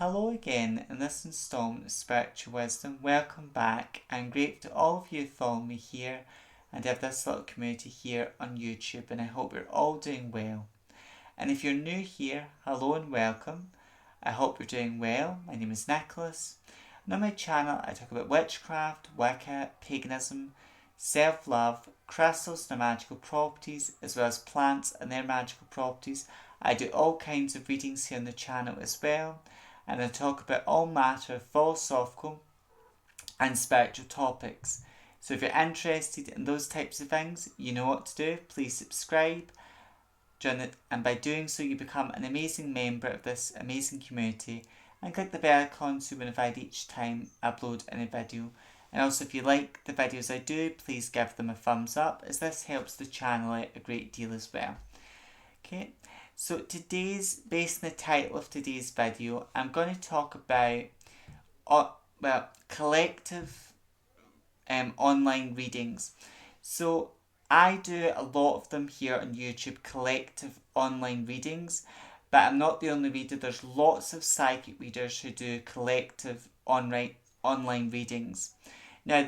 Hello again in this installment of Spiritual Wisdom. Welcome back. I'm grateful to all of you who follow me here and have this little community here on YouTube, and I hope you're all doing well. And if you're new here, hello and welcome. I hope you're doing well. My name is Nicholas, and on my channel I talk about witchcraft, Wicca, paganism, self-love, crystals and their magical properties, as well as plants and their magical properties. I do all kinds of readings here on the channel as well, and I talk about all matter of philosophical and spiritual topics. So if you're interested in those types of things, you know what to do. Please subscribe, join it, and by doing so you become an amazing member of this amazing community, and click the bell icon to be notified each time I upload any video. And also, if you like the videos I do, please give them a thumbs up, as this helps the channel out a great deal as well. Okay, so based on the title of today's video, I'm going to talk about collective online readings. So I do a lot of them here on YouTube, collective online readings, but I'm not the only reader. There's lots of psychic readers who do collective online readings. Now,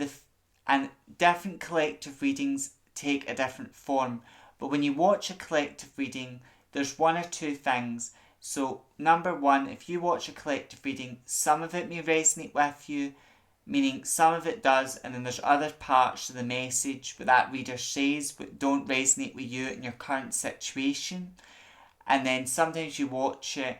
and different collective readings take a different form, but when you watch a collective reading, there's one or two things. So, number one, if you watch a collective reading, some of it may resonate with you, meaning some of it does, and then there's other parts of the message what that reader says but don't resonate with you in your current situation. And then sometimes you watch it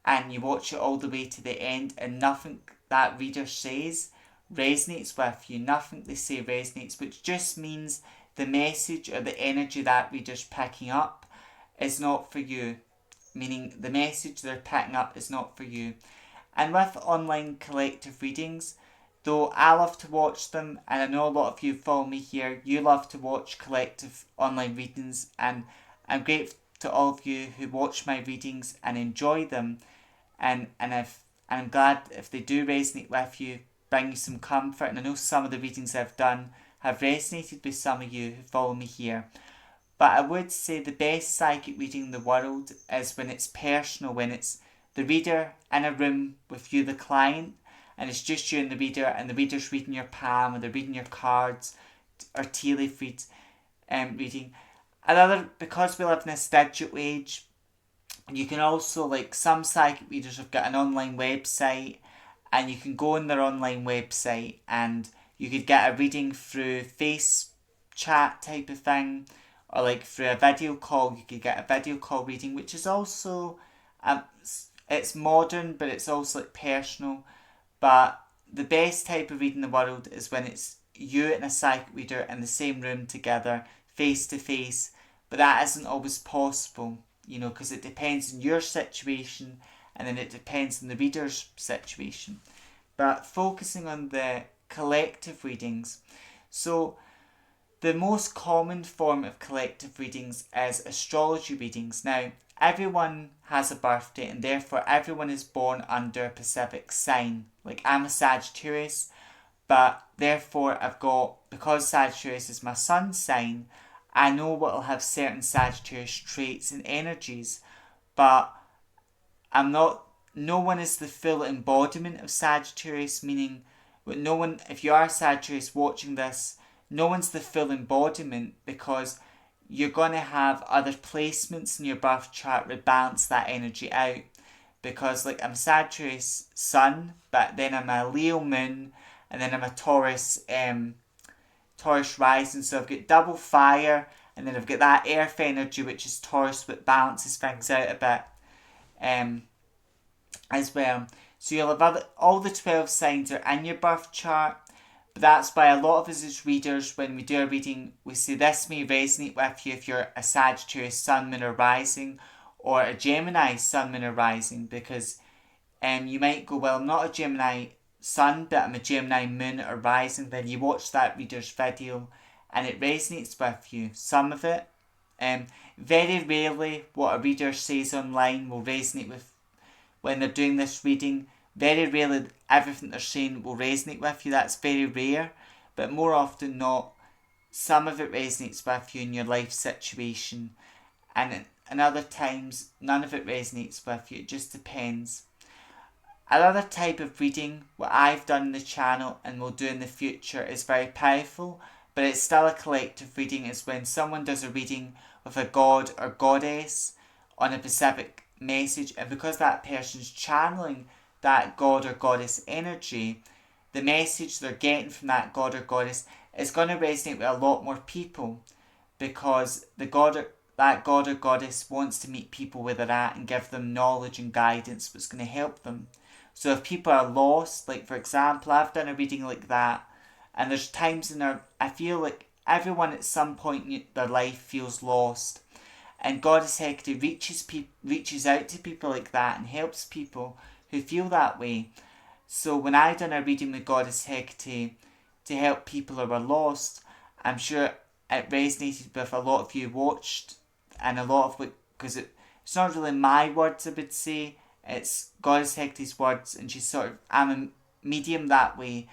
and you watch it all the way to the end and nothing that reader says resonates with you. Nothing they say resonates, which just means the message or the energy that reader's picking up is not for you. Meaning the message they're picking up is not for you. And with online collective readings, though I love to watch them, and I know a lot of you follow me here, you love to watch collective online readings, and I'm grateful to all of you who watch my readings and enjoy them, and I'm glad if they do resonate with you, bring you some comfort, and I know some of the readings I've done have resonated with some of you who follow me here. But I would say the best psychic reading in the world is when it's personal, when it's the reader in a room with you, the client, and it's just you and the reader's reading your palm, or they're reading your cards, or tea leaf reading. Because we live in this digital age, you can also, like, some psychic readers have got an online website, and you can go on their online website and you could get a reading through face chat type of thing, or like through a video call. You could get a video call reading, which is also it's modern, but it's also like personal. But the best type of reading in the world is when it's you and a psychic reader in the same room together, face to face. But that isn't always possible, because it depends on your situation, and then it depends on the reader's situation. But focusing on the collective readings, so the most common form of collective readings is astrology readings. Now, everyone has a birthday, and therefore everyone is born under a specific sign. Like, I'm a Sagittarius, but therefore because Sagittarius is my sun sign, I know what will have certain Sagittarius traits and energies, but no one is the full embodiment of Sagittarius, meaning if you are Sagittarius watching this, no one's the full embodiment, because you're going to have other placements in your birth chart to balance that energy out. Because, like, I'm Sagittarius sun, but then I'm a Leo moon, and then I'm a Taurus rising. So I've got double fire, and then I've got that earth energy, which is Taurus, which balances things out a bit as well. So you'll have all the 12 signs are in your birth chart. But that's why a lot of us as readers, when we do a reading, we say this may resonate with you if you're a Sagittarius sun, moon or rising, or a Gemini sun, moon or rising, because you might go, well, I'm not a Gemini sun, but I'm a Gemini moon or rising. Then you watch that reader's video and it resonates with you. Some of it, very rarely what a reader says online will resonate with when they're doing this reading. Very rarely everything they're saying will resonate with you. That's very rare. But more often not, some of it resonates with you in your life situation. And other times, none of it resonates with you. It just depends. Another type of reading, what I've done in the channel and will do in the future, is very powerful, but it's still a collective reading, is when someone does a reading with a god or goddess on a specific message, and because that person's channeling that god or goddess energy, the message they're getting from that god or goddess is going to resonate with a lot more people, because that god or goddess wants to meet people where they're at and give them knowledge and guidance that's going to help them. So if people are lost, like for example, I've done a reading like that, and there's times I feel like everyone at some point in their life feels lost, and Goddess Hecate reaches out to people like that and helps people who feel that way. So when I done a reading with Goddess Hecate to help people who are lost, I'm sure it resonated with a lot of you watched, and a lot of because it's not really my words, I would say, it's Goddess Hecate's words, and I'm a medium that way.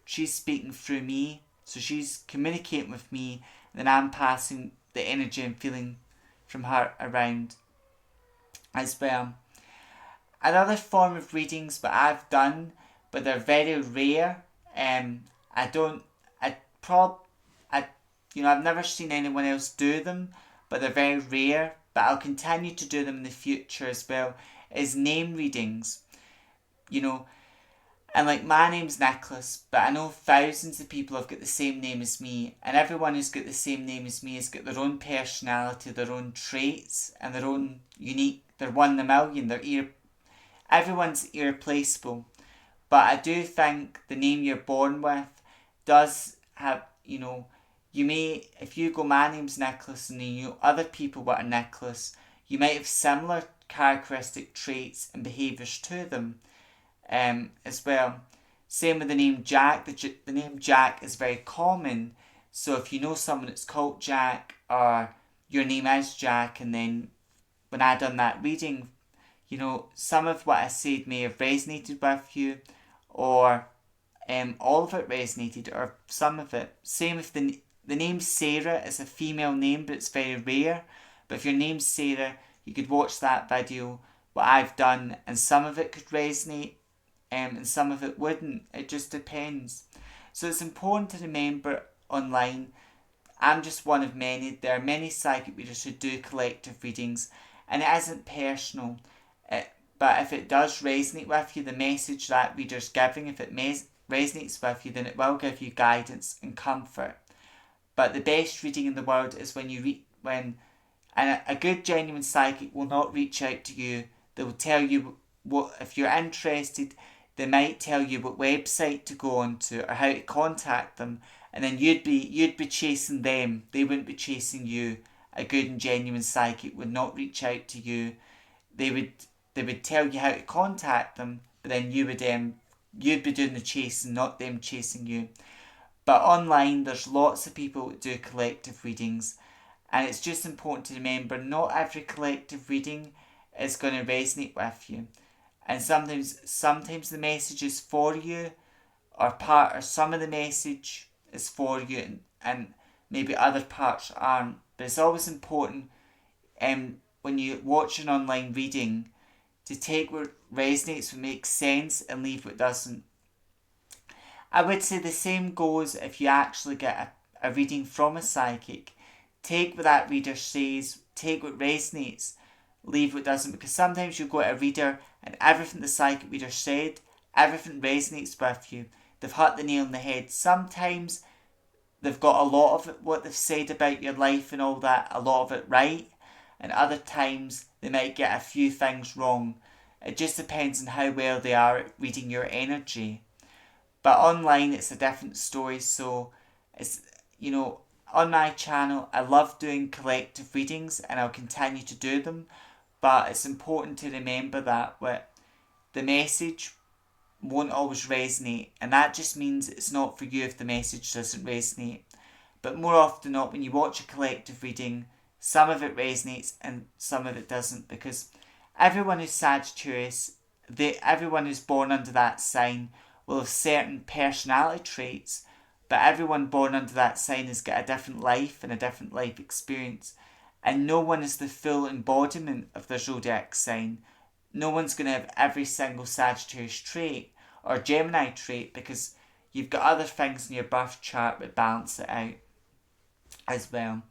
She's speaking through me, so she's communicating with me, and then I'm passing the energy and feeling from her around as well. Another form of readings that I've done, but they're very rare. I don't, I prob, I, I've never seen anyone else do them, but they're very rare. But I'll continue to do them in the future as well. Is name readings, and like my name's Nicholas, but I know thousands of people have got the same name as me, and everyone who's got the same name as me has got their own personality, their own traits, and their own unique. They're one in a million. Everyone's irreplaceable. But I do think the name you're born with does have, you may, if you go, my name's Nicholas, and you know other people what are Nicholas, you might have similar characteristic traits and behaviours to them as well. Same with the name Jack. The name Jack is very common. So if you know someone that's called Jack, or your name is Jack, and then when I done that reading, some of what I said may have resonated with you, or all of it resonated, or some of it. Same if the name Sarah is a female name, but it's very rare. But if your name's Sarah, you could watch that video, what I've done, and some of it could resonate, and some of it wouldn't. It just depends. So it's important to remember online, I'm just one of many. There are many psychic readers who do collective readings, and it isn't personal. But if it does resonate with you, the message that reader's giving, if it resonates with you, then it will give you guidance and comfort. But the best reading in the world is when a good genuine psychic will not reach out to you. They will tell you what, if you're interested, they might tell you what website to go onto or how to contact them, and then you'd be chasing them. They wouldn't be chasing you. A good and genuine psychic would not reach out to you. They would tell you how to contact them, but then you'd be doing the chasing, not them chasing you. But online, there's lots of people that do collective readings, and it's just important to remember not every collective reading is going to resonate with you, and sometimes the message is for you, or some of the message is for you, and maybe other parts aren't. But it's always important, when you watch an online reading, to take what resonates, what makes sense, and leave what doesn't. I would say the same goes if you actually get a reading from a psychic. Take what that reader says, take what resonates, leave what doesn't, because sometimes you go to a reader and everything the psychic reader said, everything resonates with you. They've hit the nail on the head. Sometimes they've got a lot of it, what they've said about your life and all that, a lot of it right, and other times they might get a few things wrong. It just depends on how well they are at reading your energy. But online it's a different story, so it's, on my channel I love doing collective readings and I'll continue to do them, but it's important to remember that the message won't always resonate, and that just means it's not for you if the message doesn't resonate. But more often than not, when you watch a collective reading, some of it resonates and some of it doesn't, because everyone who's Sagittarius, everyone who's born under that sign will have certain personality traits, but everyone born under that sign has got a different life and a different life experience, and no one is the full embodiment of their zodiac sign. no one's going to have every single Sagittarius trait or Gemini trait, because you've got other things in your birth chart that balance it out as well.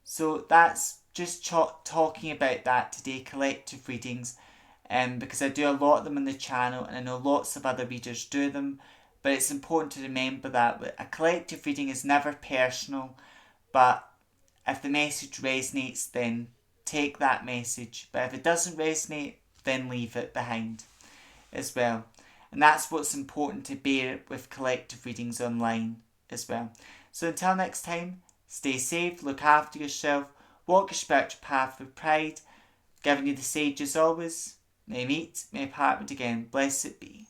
So that's just talking about that today, collective readings, because I do a lot of them on the channel and I know lots of other readers do them, but it's important to remember that a collective reading is never personal, but if the message resonates, then take that message, but if it doesn't resonate, then leave it behind as well. And that's what's important to bear with collective readings online as well. So until next time, stay safe, look after yourself, walk your spiritual path with pride. Giving you the sage as always. May meet, may part again. Blessed be.